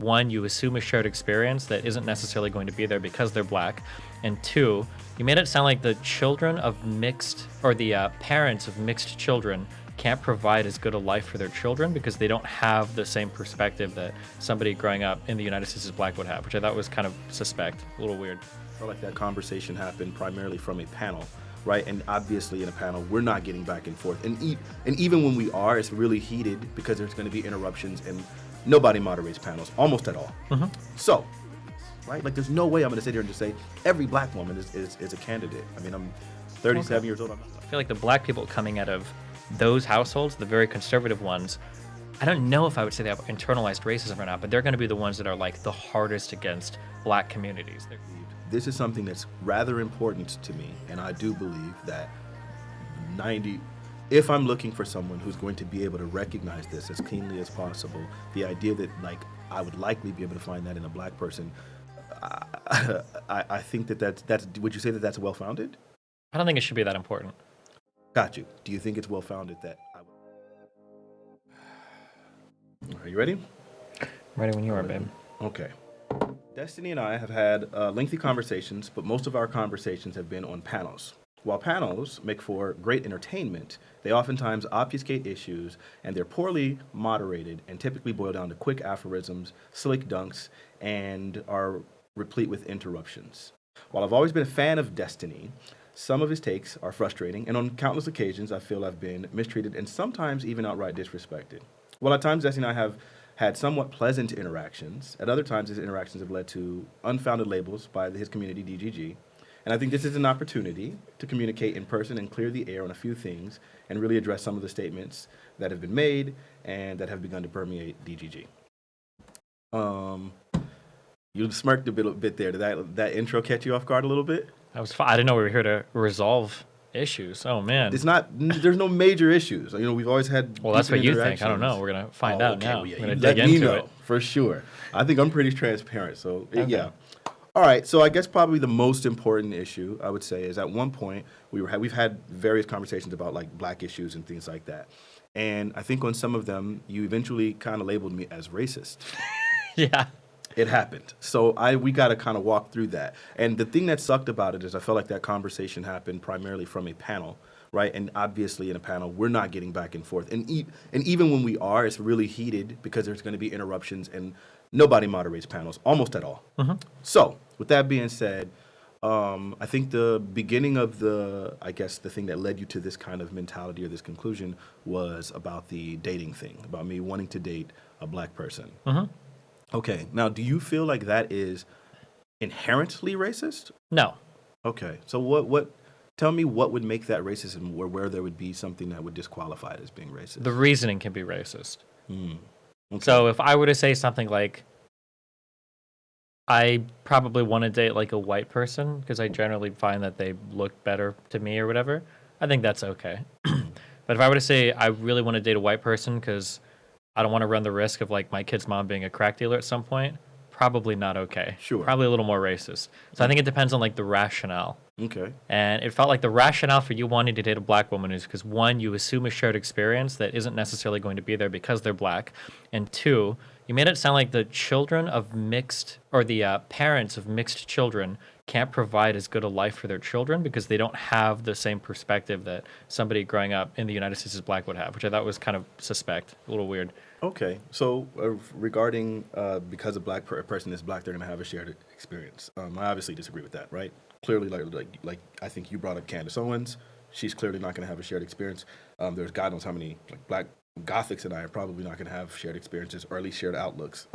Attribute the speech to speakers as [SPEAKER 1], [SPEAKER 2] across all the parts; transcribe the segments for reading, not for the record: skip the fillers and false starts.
[SPEAKER 1] one, you assume a shared experience that isn't necessarily going to be there because they're black, and two, you made it sound like the children of mixed or the parents of mixed children can't provide as good a life for their children because they don't have the same perspective that somebody growing up in the United States as black would have, which I thought was kind of suspect, a little weird.
[SPEAKER 2] I felt like that conversation happened primarily from a panel, right? And obviously in a panel, we're not getting back and forth. And even when we are, it's really heated because there's going to be interruptions and nobody moderates panels, almost at all. So, right? Like there's no way I'm going to sit here and just say every black woman is a candidate. I mean, I'm 37 years old.
[SPEAKER 1] I feel like the black people coming out of those households, the very conservative ones, I don't know if I would say they have internalized racism or not, but they're going to be the ones that are like the hardest against black communities.
[SPEAKER 2] This is something that's rather important to me, and I do believe that if I'm looking for someone who's going to be able to recognize this as keenly as possible, the idea that like I would likely be able to find that in a black person, I think that's would you say that that's well-founded?
[SPEAKER 1] I don't think it should be that important.
[SPEAKER 2] Got you. Do you think it's well-founded that I would? Are you ready?
[SPEAKER 1] I'm ready when you are, babe.
[SPEAKER 2] Okay. Destiny and I have had lengthy conversations, but most of our conversations have been on panels. While panels make for great entertainment, they oftentimes obfuscate issues, and they're poorly moderated and typically boil down to quick aphorisms, slick dunks, and are replete with interruptions. While I've always been a fan of Destiny, some of his takes are frustrating, and on countless occasions I feel I've been mistreated and sometimes even outright disrespected. While at times Destiny and I have had somewhat pleasant interactions, at other times his interactions have led to unfounded labels by his community, DGG, and I think this is an opportunity to communicate in person and clear the air on a few things and really address some of the statements that have been made and that have begun to permeate DGG. You smirked a bit there. Did that intro catch you off guard a little bit?
[SPEAKER 1] I didn't know we were here to resolve issues. Oh man,
[SPEAKER 2] it's not. There's no major issues. You know, we've always had.
[SPEAKER 1] Well, that's what you think. I don't know. We're gonna find out now.
[SPEAKER 2] Well, yeah,
[SPEAKER 1] we're gonna dig into it
[SPEAKER 2] for sure. I think I'm pretty transparent. So
[SPEAKER 1] okay.
[SPEAKER 2] Yeah. All right. So I guess probably the most important issue I would say is at one point we've had various conversations about like black issues and things like that, and I think on some of them you eventually kind of labeled me as racist.
[SPEAKER 1] Yeah.
[SPEAKER 2] It happened. So we got to kind of walk through that. And the thing that sucked about it is I felt like that conversation happened primarily from a panel, right? And obviously in a panel, we're not getting back and forth. And even when we are, it's really heated because there's going to be interruptions and nobody moderates panels, almost at all. So with that being said, I think the beginning of the thing that led you to this kind of mentality or this conclusion was about the dating thing, about me wanting to date a black person. Okay, now do you feel like that is inherently racist?
[SPEAKER 1] No.
[SPEAKER 2] Okay, so what? Tell me what would make that racism, or where there would be something that would disqualify it as being racist.
[SPEAKER 1] The reasoning can be racist.
[SPEAKER 2] Okay.
[SPEAKER 1] So if I were to say something like, I probably want to date like a white person because I generally find that they look better to me or whatever, I think that's okay. But if I were to say I really want to date a white person because I don't want to run the risk of like my kid's mom being a crack dealer at some point, probably not okay.
[SPEAKER 2] Sure.
[SPEAKER 1] Probably a little more racist. So I think it depends on like the rationale.
[SPEAKER 2] Okay.
[SPEAKER 1] And it felt like the rationale for you wanting to date a black woman is because one, you assume a shared experience that isn't necessarily going to be there because they're black, and two, you made it sound like the children of mixed or the parents of mixed children can't provide as good a life for their children because they don't have the same perspective that somebody growing up in the United States as black would have, which I thought was kind of suspect, a little weird.
[SPEAKER 2] Okay, so regarding because a black person is black, they're going to have a shared experience. I obviously disagree with that, right? Clearly, like I think you brought up Candace Owens. She's clearly not going to have a shared experience. There's God knows how many like black Gothics and I are probably not going to have shared experiences or at least shared outlooks.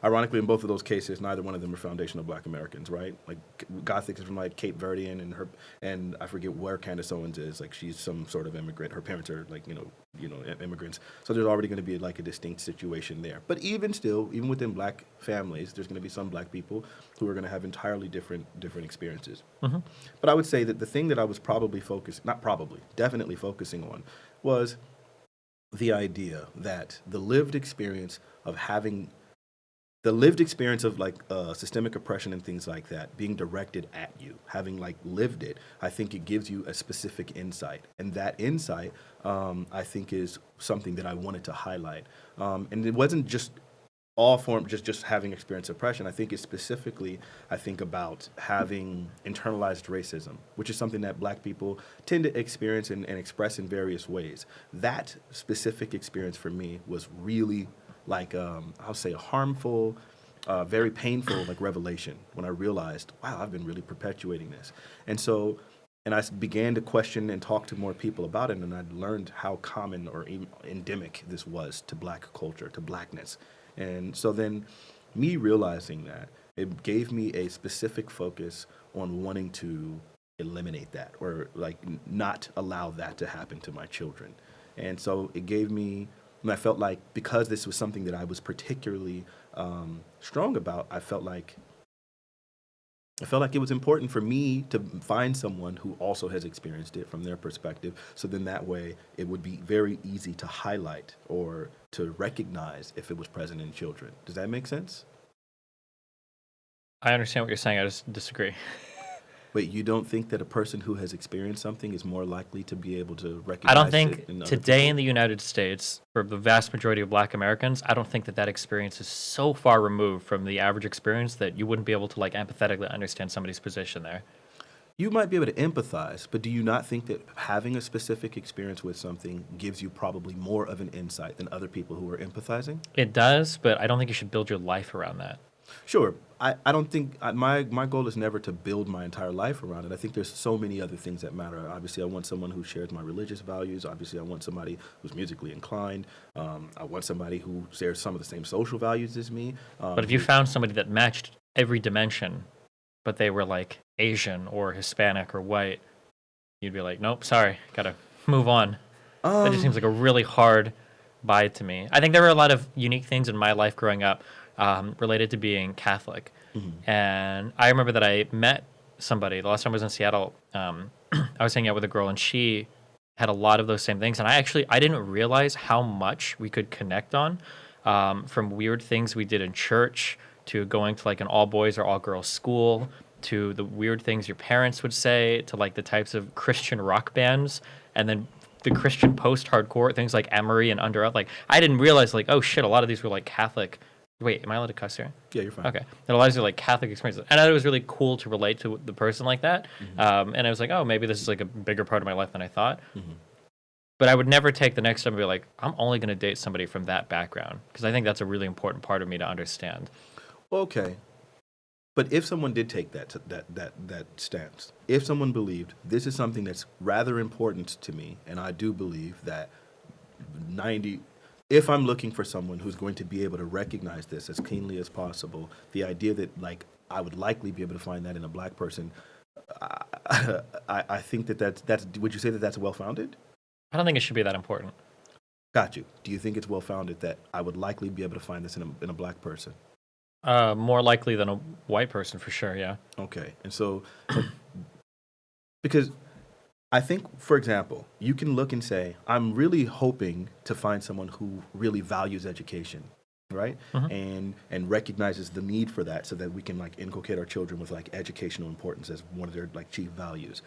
[SPEAKER 2] Ironically, in both of those cases, neither one of them are foundational black Americans, right? Like Gothics is from like Cape Verdean and I forget where Candace Owens is. Like she's some sort of immigrant. Her parents are like, immigrants. So there's already going to be like a distinct situation there. But even still, even within black families, there's going to be some black people who are going to have entirely different experiences. But I would say that the thing that I was definitely focusing on was the idea that the lived experience of like systemic oppression and things like that being directed at you, having like lived it, I think it gives you a specific insight, and that insight I think is something that I wanted to highlight. And it wasn't just all form just having experienced oppression. I think it's specifically, I think about having internalized racism, which is something that black people tend to experience and express in various ways. That specific experience for me was really like I'll say a harmful, very painful like revelation when I realized, wow, I've been really perpetuating this. And so and began to question and talk to more people about it, and I learned how common or even endemic this was to black culture, to blackness. And so then, me realizing that, it gave me a specific focus on wanting to eliminate that or like not allow that to happen to my children. And so it gave me, and I felt like because this was something that I was particularly strong about, I felt like it was important for me to find someone who also has experienced it from their perspective. So then that way it would be very easy to highlight or to recognize if it was present in children. Does that make sense?
[SPEAKER 1] I understand what you're saying. I just disagree.
[SPEAKER 2] Wait, you don't think that a person who has experienced something is more likely to be able to
[SPEAKER 1] I don't
[SPEAKER 2] recognize it
[SPEAKER 1] think
[SPEAKER 2] in other
[SPEAKER 1] today in
[SPEAKER 2] people?
[SPEAKER 1] the United States, for the vast majority of black Americans, I don't think that that experience is so far removed from the average experience that you wouldn't be able to like empathetically understand somebody's position there.
[SPEAKER 2] You might be able to empathize, but do you not think that having a specific experience with something gives you probably more of an insight than other people who are empathizing?
[SPEAKER 1] It does, but I don't think you should build your life around that.
[SPEAKER 2] Sure. I don't think my goal is never to build my entire life around it. I think there's so many other things that matter. Obviously, I want someone who shares my religious values. Obviously, I want somebody who's musically inclined. I want somebody who shares some of the same social values as me.
[SPEAKER 1] But if you found somebody that matched every dimension, but they were like Asian or Hispanic or white, you'd be like, nope, sorry, gotta move on. That just seems like a really hard buy to me. I think there were a lot of unique things in my life growing up related to being Catholic. And I remember that I met somebody, the last time I was in Seattle, I was hanging out with a girl and she had a lot of those same things. And I didn't realize how much we could connect on from weird things we did in church to going to like an all boys or all girls school to the weird things your parents would say to like the types of Christian rock bands and then the Christian post-hardcore things like Emery and Under Oath. Like I didn't realize like oh shit, a lot of these were like Catholic. Wait, am I allowed to cuss here?
[SPEAKER 2] Yeah, you're fine.
[SPEAKER 1] Okay, and a lot of these are like Catholic experiences, and I thought it was really cool to relate to the person like that. And I was like, oh, maybe this is like a bigger part of my life than I thought. But I would never take the next step and be like, I'm only going to date somebody from that background because I think that's a really important part of me to understand.
[SPEAKER 2] Okay. But if someone did take that stance, if someone believed this is something that's rather important to me, and I do believe that 90, if I'm looking for someone who's going to be able to recognize this as keenly as possible, the idea that like I would likely be able to find that in a black person, I think that's. Would you say that that's well founded?
[SPEAKER 1] I don't think it should be that important.
[SPEAKER 2] Got you. Do you think it's well founded that I would likely be able to find this in a black person?
[SPEAKER 1] More likely than a white person for sure. Yeah.
[SPEAKER 2] Okay. And so, because I think, for example, you can look and say, I'm really hoping to find someone who really values education, right? And recognizes the need for that so that we can like inculcate our children with like educational importance as one of their like chief values.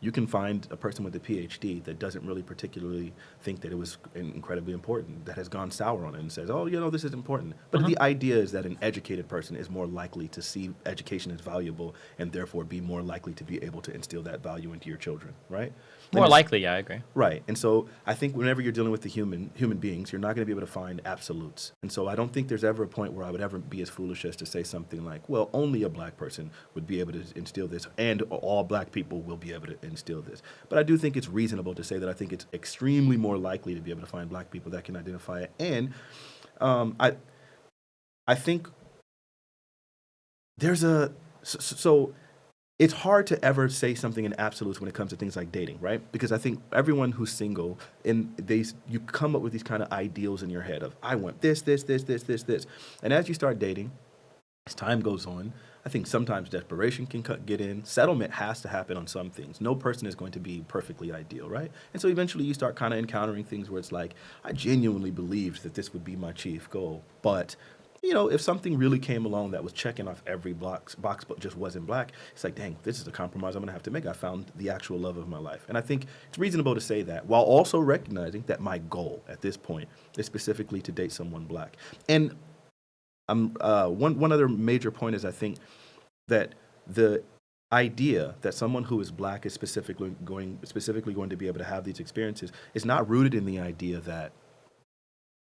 [SPEAKER 2] You can find a person with a PhD that doesn't really particularly think that it was incredibly important, that has gone sour on it and says, oh, this is important. But the idea is that an educated person is more likely to see education as valuable and therefore be more likely to be able to instill that value into your children, right?
[SPEAKER 1] More likely, yeah, I agree.
[SPEAKER 2] Right. And so I think whenever you're dealing with the human beings, you're not going to be able to find absolutes. And so I don't think there's ever a point where I would ever be as foolish as to say something like, well, only a black person would be able to instill this and all black people will be able to instill this. But I do think it's reasonable to say that I think it's extremely more likely to be able to find black people that can identify it. And I think there's so it's hard to ever say something in absolutes when it comes to things like dating, right? Because I think everyone who's single, you come up with these kind of ideals in your head of, I want this. And as you start dating, as time goes on, I think sometimes desperation can get in. Settlement has to happen on some things. No person is going to be perfectly ideal, right? And so eventually you start kind of encountering things where it's like, I genuinely believed that this would be my chief goal, but if something really came along that was checking off every box but just wasn't black, it's like, dang, this is a compromise I'm going to have to make. I found the actual love of my life. And I think it's reasonable to say that while also recognizing that my goal at this point is specifically to date someone black. And One other major point is I think that the idea that someone who is black is specifically going to be able to have these experiences is not rooted in the idea that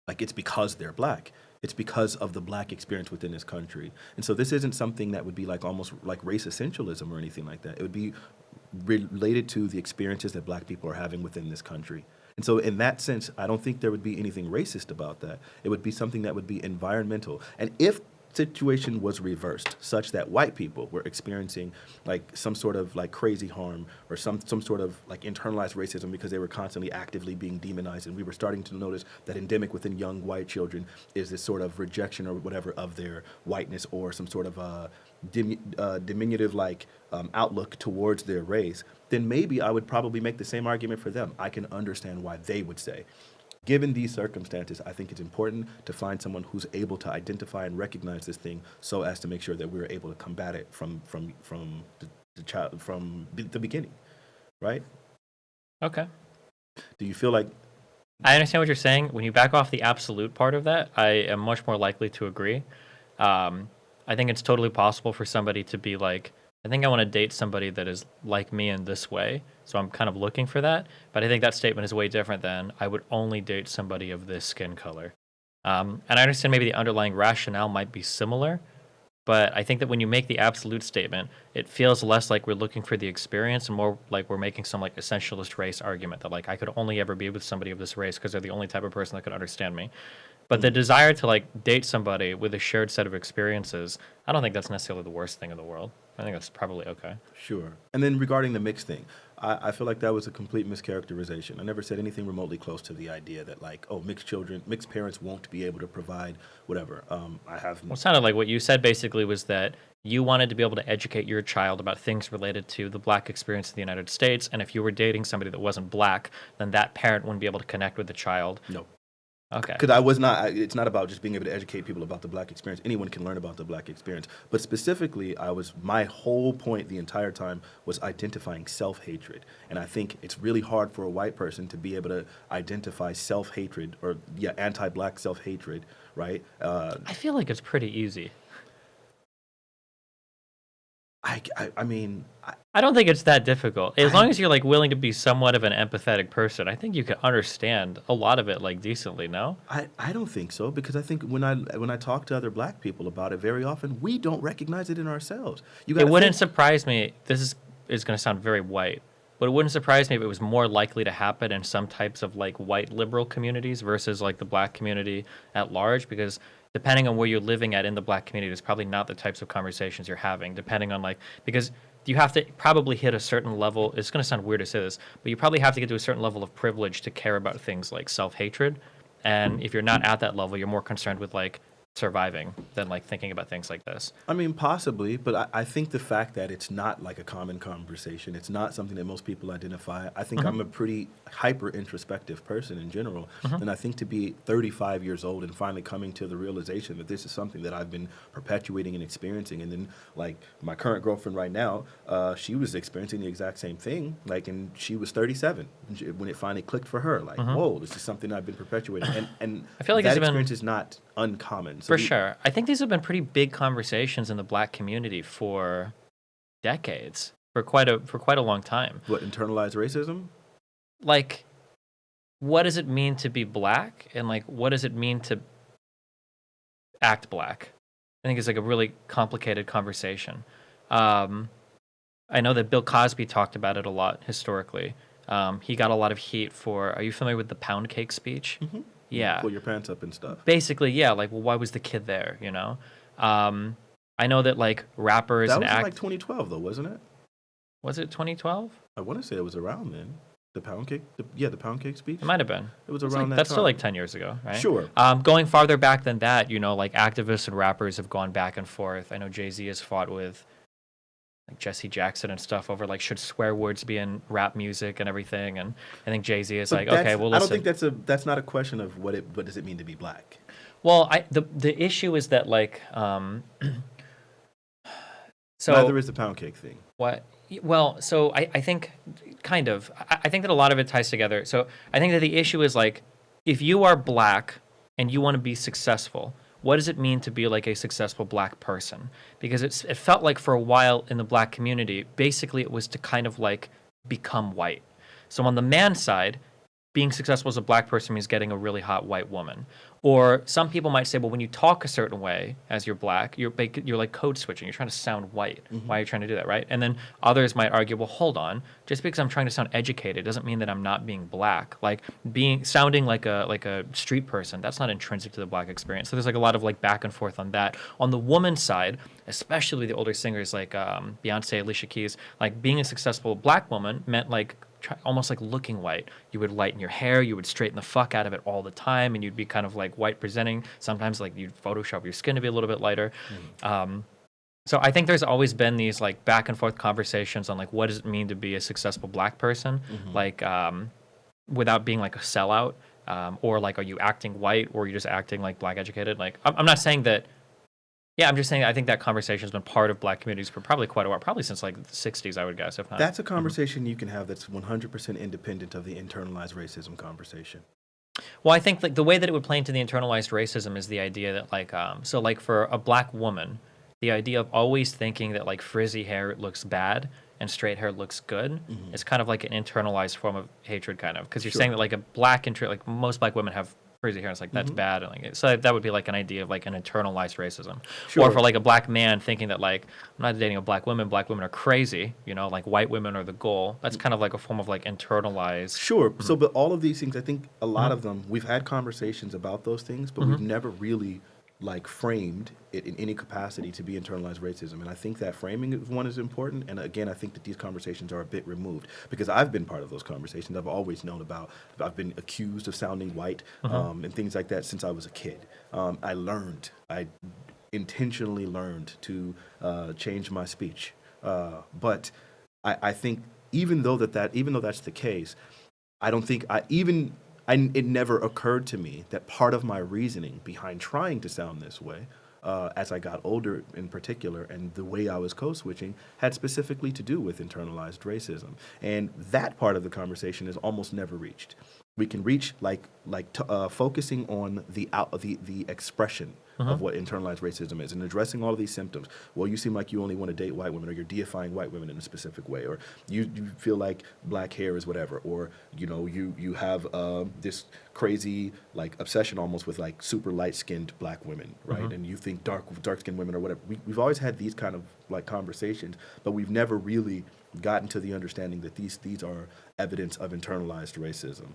[SPEAKER 2] like it's because they're black. It's because of the black experience within this country. And so this isn't something that would be like almost like race essentialism or anything like that. It would be related to the experiences that black people are having within this country. And so in that sense, I don't think there would be anything racist about that. It would be something that would be environmental. And if situation was reversed such that white people were experiencing like some sort of like crazy harm or some sort of like internalized racism because they were constantly actively being demonized, and we were starting to notice that endemic within young white children is this sort of rejection or whatever of their whiteness or some sort of diminutive like outlook towards their race, then maybe I would probably make the same argument for them. I can understand why they would say, given these circumstances, I think it's important to find someone who's able to identify and recognize this thing so as to make sure that we're able to combat it from the beginning, right?
[SPEAKER 1] Okay.
[SPEAKER 2] Do you feel like
[SPEAKER 1] I understand what you're saying. When you back off the absolute part of that, I am much more likely to agree. I think it's totally possible for somebody to be like, I think I want to date somebody that is like me in this way. So I'm kind of looking for that. But I think that statement is way different than I would only date somebody of this skin color. And I understand maybe the underlying rationale might be similar. But I think that when you make the absolute statement, it feels less like we're looking for the experience and more like we're making some like essentialist race argument that like I could only ever be with somebody of this race because they're the only type of person that could understand me. But the desire to like date somebody with a shared set of experiences, I don't think that's necessarily the worst thing in the world. I think that's probably okay.
[SPEAKER 2] Sure. And then regarding the mixed thing, I feel like that was a complete mischaracterization. I never said anything remotely close to the idea that like, oh, mixed parents won't be able to provide whatever. Well,
[SPEAKER 1] it sounded like what you said basically was that you wanted to be able to educate your child about things related to the black experience in the United States, and if you were dating somebody that wasn't black, then that parent wouldn't be able to connect with the child.
[SPEAKER 2] No.
[SPEAKER 1] Okay.
[SPEAKER 2] Because I was not, it's not about just being able to educate people about the black experience. Anyone can learn about the black experience. But specifically, my whole point the entire time was identifying self-hatred. And I think it's really hard for a white person to be able to identify self-hatred or, anti-black self-hatred, right?
[SPEAKER 1] I feel like it's pretty easy.
[SPEAKER 2] I mean,
[SPEAKER 1] I don't think it's that difficult. As long as you're like willing to be somewhat of an empathetic person, I think you can understand a lot of it like decently, no?
[SPEAKER 2] I don't think so, because I think when I talk to other black people about it, very often we don't recognize it in ourselves.
[SPEAKER 1] It wouldn't surprise me. This is going to sound very white, but it wouldn't surprise me if it was more likely to happen in some types of like white liberal communities versus like the black community at large, because depending on where you're living at in the black community, it's probably not the types of conversations you're having, depending on like, because you have to probably hit a certain level. It's going to sound weird to say this, but you probably have to get to a certain level of privilege to care about things like self-hatred. And if you're not at that level, you're more concerned with like surviving than like thinking about things like this.
[SPEAKER 2] I mean, possibly, but I think the fact that it's not like a common conversation, it's not something that most people identify. I think I'm a pretty hyper introspective person in general, and I think to be 35 years old and finally coming to the realization that this is something that I've been perpetuating and experiencing, and then like my current girlfriend right now, she was experiencing the exact same thing, like, and she was 37 when it finally clicked for her, like, whoa, this is something I've been perpetuating, and
[SPEAKER 1] I feel like
[SPEAKER 2] that experience is not uncommon. So
[SPEAKER 1] sure. I think these have been pretty big conversations in the black community for decades, for quite a long time.
[SPEAKER 2] What, internalized racism?
[SPEAKER 1] Like, what does it mean to be black, and like, what does it mean to act black? I think it's like a really complicated conversation. I know that Bill Cosby talked about it a lot historically. He got a lot of heat for. Are you familiar with the pound cake speech?
[SPEAKER 2] Mm-hmm.
[SPEAKER 1] Yeah.
[SPEAKER 2] Pull your pants up and stuff.
[SPEAKER 1] Basically, yeah. Like, well, why was the kid there? You know. I know that like rappers
[SPEAKER 2] that
[SPEAKER 1] and
[SPEAKER 2] was like 2012 though, wasn't it?
[SPEAKER 1] Was it 2012?
[SPEAKER 2] I want to say it was around then. The pound cake, the pound cake speech.
[SPEAKER 1] It might have been.
[SPEAKER 2] It was around that
[SPEAKER 1] that's
[SPEAKER 2] time.
[SPEAKER 1] still like 10 years ago, right?
[SPEAKER 2] Sure.
[SPEAKER 1] Going farther back than that, you know, like activists and rappers have gone back and forth. I know Jay-Z has fought with like Jesse Jackson and stuff over like should swear words be in rap music and everything, and I think Jay-Z is like, okay, well, listen.
[SPEAKER 2] I don't think that's not a question of what does it mean to be black.
[SPEAKER 1] Well, the issue is that like so
[SPEAKER 2] neither is the pound cake thing.
[SPEAKER 1] What? Well, so I think kind of I think that a lot of it ties together. So I think that the issue is like if you are black and you want to be successful, what does it mean to be like a successful black person? Because it felt like for a while in the black community, basically it was to kind of like become white. So on the man side, being successful as a black person means getting a really hot white woman. Or some people might say, well, when you talk a certain way as you're black, you're like code switching. You're trying to sound white. Why are you trying to do that, right? And then others might argue, well, hold on. Just because I'm trying to sound educated doesn't mean that I'm not being black. Like sounding like a street person, that's not intrinsic to the black experience. So there's like a lot of like back and forth on that. On the woman's side, especially the older singers like Beyonce, Alicia Keys, like being a successful black woman meant like almost like looking white. You would lighten your hair, you would straighten the fuck out of it all the time, and you'd be kind of like white presenting. Sometimes like you'd Photoshop your skin to be a little bit lighter. So I think there's always been these like back and forth conversations on like what does it mean to be a successful black person, like without being like a sellout, or like are you acting white or are you just acting like black educated? Like I'm not saying that. Yeah, I'm just saying I think that conversation has been part of black communities for probably quite a while, probably since like the 60s, I would guess, if not.
[SPEAKER 2] That's a conversation you can have that's 100% independent of the internalized racism conversation.
[SPEAKER 1] Well, I think like the way that it would play into the internalized racism is the idea that like so like for a black woman, the idea of always thinking that like frizzy hair looks bad and straight hair looks good is kind of like an internalized form of hatred, kind of, because you're saying that like a black like most black women have frizzy hair. It's like that's bad, and like so that would be like an idea of like an internalized racism. Or for like a black man thinking that like I'm not dating a black woman are crazy, you know, like white women are the goal. That's kind of like a form of like internalized.
[SPEAKER 2] Sure. So, but all of these things, I think a lot of them, we've had conversations about those things, but we've never really like framed it in any capacity to be internalized racism. And I think that framing is important. And again, I think that these conversations are a bit removed because I've been part of those conversations. I've always known about, I've been accused of sounding white and things like that since I was a kid. I intentionally learned to change my speech. But I think even though that's the case, I don't think it never occurred to me that part of my reasoning behind trying to sound this way, as I got older in particular, and the way I was code switching, had specifically to do with internalized racism. And that part of the conversation is almost never reached. We can reach focusing on the expression of what internalized racism is and addressing all of these symptoms. Well, you seem like you only want to date white women, or you're deifying white women in a specific way, or you feel like black hair is whatever, or you know you have this crazy like obsession almost with like super light skinned black women, right? And you think dark skinned women or whatever. We've always had these kind of like conversations, but we've never really gotten to the understanding that these are evidence of internalized racism.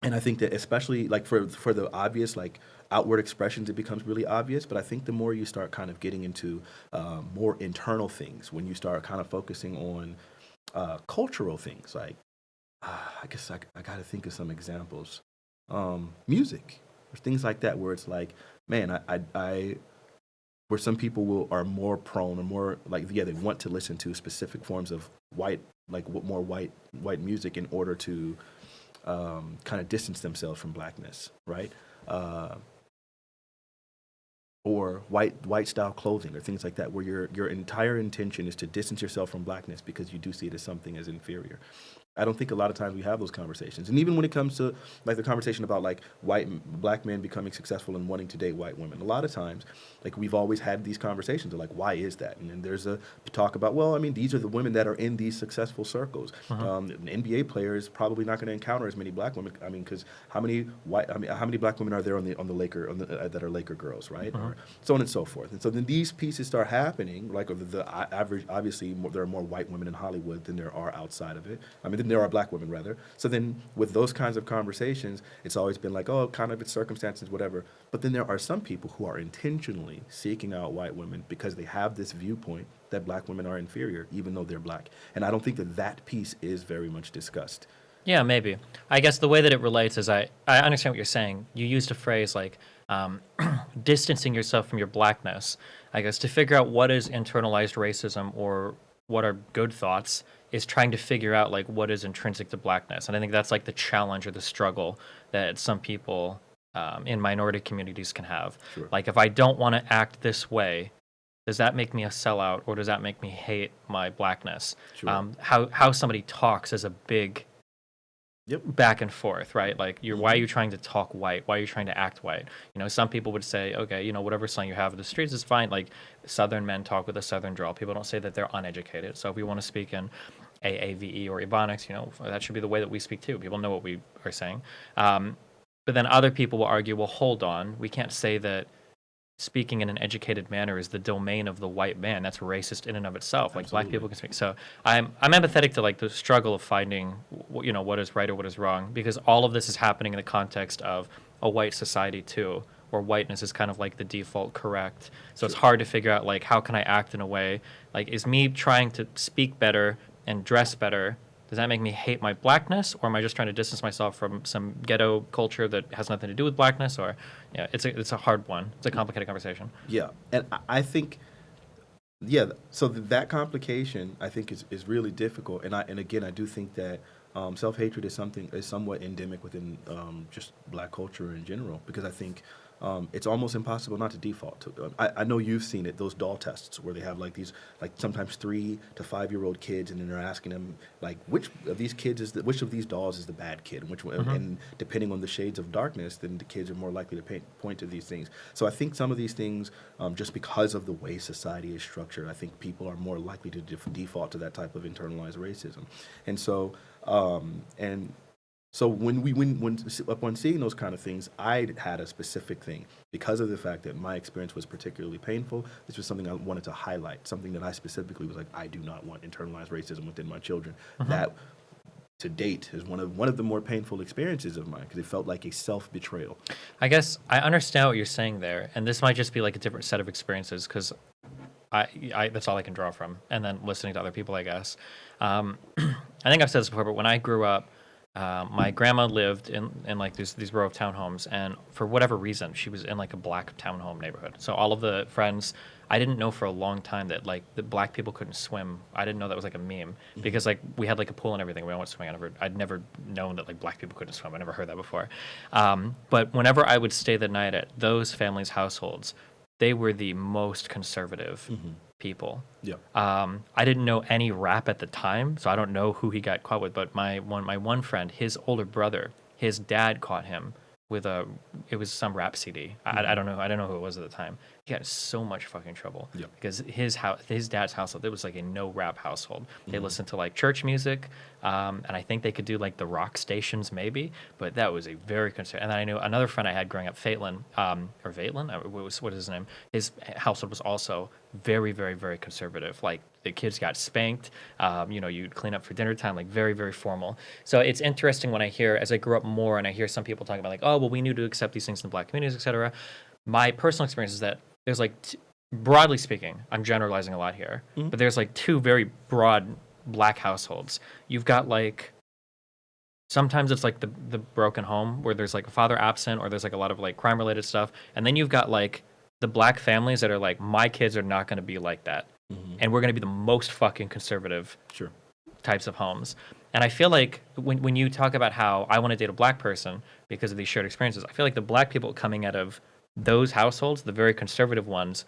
[SPEAKER 2] And I think that especially like for the obvious like outward expressions, it becomes really obvious. But I think the more you start kind of getting into more internal things, when you start kind of focusing on cultural things, like I guess I got to think of some examples, music or things like that, where it's like, man, I where some people are more prone or more like, yeah, they want to listen to specific forms of more white music in order to kind of distance themselves from blackness, right? Or white style clothing or things like that, where your entire intention is to distance yourself from blackness because you do see it as something as inferior. I don't think a lot of times we have those conversations. And even when it comes to like the conversation about like black men becoming successful and wanting to date white women, a lot of times like we've always had these conversations of like, why is that? And then there's a talk about, well, I mean, these are the women that are in these successful circles. An NBA player is probably not going to encounter as many black women. I mean, because how many black women are there on the Laker that are Laker girls, right? Or so on and so forth. And so then these pieces start happening. Like the average, obviously, there are more white women in Hollywood than there are outside of it. I mean, there are black women rather. So then with those kinds of conversations, it's always been like, oh, kind of it's circumstances, whatever. But then there are some people who are intentionally seeking out white women because they have this viewpoint that black women are inferior, even though they're black. And I don't think that piece is very much discussed.
[SPEAKER 1] Yeah, maybe. I guess the way that it relates is I understand what you're saying. You used a phrase like distancing yourself from your blackness, I guess, to figure out what is internalized racism or what are good thoughts is trying to figure out like what is intrinsic to blackness. And I think that's like the challenge or the struggle that some people in minority communities can have.
[SPEAKER 2] Sure.
[SPEAKER 1] Like if I don't want to act this way, does that make me a sellout or does that make me hate my blackness?
[SPEAKER 2] Sure.
[SPEAKER 1] How somebody talks is a big
[SPEAKER 2] Yep.
[SPEAKER 1] back and forth, right? Like, why are you trying to talk white? Why are you trying to act white? Some people would say, okay, whatever slang you have in the streets is fine. Like, Southern men talk with a Southern drawl. People don't say that they're uneducated. So if we want to speak in AAVE or Ebonics, that should be the way that we speak too. People know what we are saying. But then other people will argue, well, hold on. We can't say that speaking in an educated manner is the domain of the white man. That's racist in and of itself. Like,
[SPEAKER 2] Absolutely.
[SPEAKER 1] black people can speak. So I'm empathetic to like the struggle of finding what is right or what is wrong, because all of this is happening in the context of a white society too, where whiteness is kind of like the default correct. So it's hard to figure out like, how can I act in a way, like, is me trying to speak better and dress better, does that make me hate my blackness, or am I just trying to distance myself from some ghetto culture that has nothing to do with blackness? Or it's a hard one. It's a complicated conversation.
[SPEAKER 2] Yeah, and I think, so that complication I think is really difficult, and again I do think that self-hatred is somewhat endemic within just black culture in general, because I think it's almost impossible not to default to. I know you've seen it, those doll tests where they have like these, like sometimes 3 to 5-year-old kids, and then they're asking them like, which of these dolls is the bad kid, and which one, and depending on the shades of darkness, then the kids are more likely to point to these things. So I think some of these things, just because of the way society is structured, I think people are more likely to default to that type of internalized racism, and so So when upon seeing those kind of things, I had a specific thing because of the fact that my experience was particularly painful. This was something I wanted to highlight, something that I specifically was like, I do not want internalized racism within my children. That, to date, is one of the more painful experiences of mine, because it felt like a self-betrayal.
[SPEAKER 1] I guess I understand what you're saying there, and this might just be like a different set of experiences, because I that's all I can draw from, and then listening to other people, I guess. I think I've said this before, but when I grew up, my grandma lived in like these row of townhomes, and for whatever reason, she was in like a black townhome neighborhood. So all of the friends, I didn't know for a long time that like the black people couldn't swim. I didn't know that was like a meme, because like we had like a pool and everything. We went swimming. I'd never known that like black people couldn't swim. I never heard that before. But whenever I would stay the night at those families' households, they were the most conservative people.
[SPEAKER 2] Yeah.
[SPEAKER 1] I didn't know any rap at the time, so I don't know who he got caught with. But my one friend, his older brother, his dad caught him with it was some rap CD. I don't know. I don't know who it was at the time. He got so much fucking trouble because his dad's household, it was like a no rap household. They listened to like church music, and I think they could do like the rock stations maybe, but that was a very conservative. And then I knew another friend I had growing up, Vatelin, what is his name? His household was also very, very, very conservative. Like the kids got spanked. You'd clean up for dinner time, like very, very formal. So it's interesting when I hear, as I grew up more, and I hear some people talking about like, oh, well, we need to accept these things in the black communities, etc. My personal experience is that there's like, broadly speaking, I'm generalizing a lot here, but there's like 2 very broad black households. You've got like, sometimes it's like the broken home where there's like a father absent, or there's like a lot of like crime related stuff. And then you've got like the black families that are like, my kids are not going to be like that. And we're going to be the most fucking conservative types of homes. And I feel like when you talk about how I want to date a black person because of these shared experiences, I feel like the black people coming out of those households, the very conservative ones,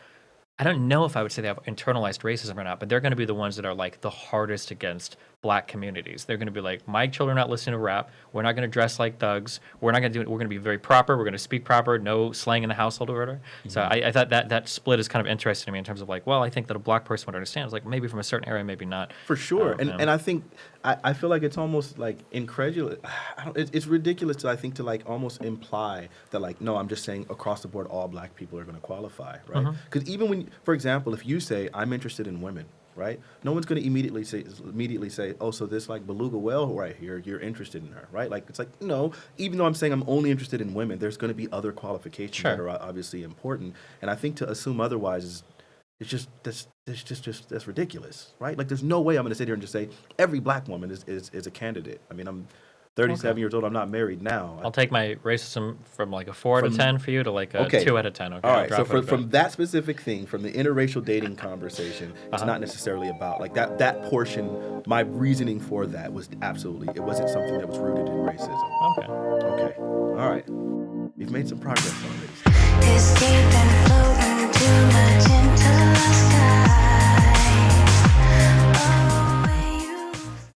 [SPEAKER 1] I don't know if I would say they have internalized racism or not, but they're going to be the ones that are like the hardest against black communities. They're going to be like, my children are not listening to rap. We're not going to dress like thugs. We're not going to do it. We're going to be very proper. We're going to speak proper. No slang in the household or whatever. So I thought that split is kind of interesting to me in terms of like, well, I think that a black person would understand. It's like maybe from a certain area, maybe not.
[SPEAKER 2] For sure. And I think, I feel like it's almost like incredulous. It's ridiculous to, I think, to like almost imply that like, no, I'm just saying across the board, all black people are going to qualify, right? Because even when, for example, if you say, I'm interested in women, right? No one's going to immediately say, oh, so this like beluga whale right here, you're interested in her, right? Like, it's like, no, even though I'm saying I'm only interested in women, there's going to be other qualifications that are obviously important. And I think to assume otherwise is, it's just that's ridiculous, right? Like, there's no way I'm going to sit here and just say every black woman is a candidate. I mean, I'm 37 years old. I'm not married now.
[SPEAKER 1] I'll take my racism from like a 4 out of 10 for you to like a 2 out of 10. Okay.
[SPEAKER 2] All right. So from that specific thing, from the interracial dating conversation, it's not necessarily about like that portion. My reasoning for that was it wasn't something that was rooted in racism.
[SPEAKER 1] Okay.
[SPEAKER 2] All right. We've made some progress on this.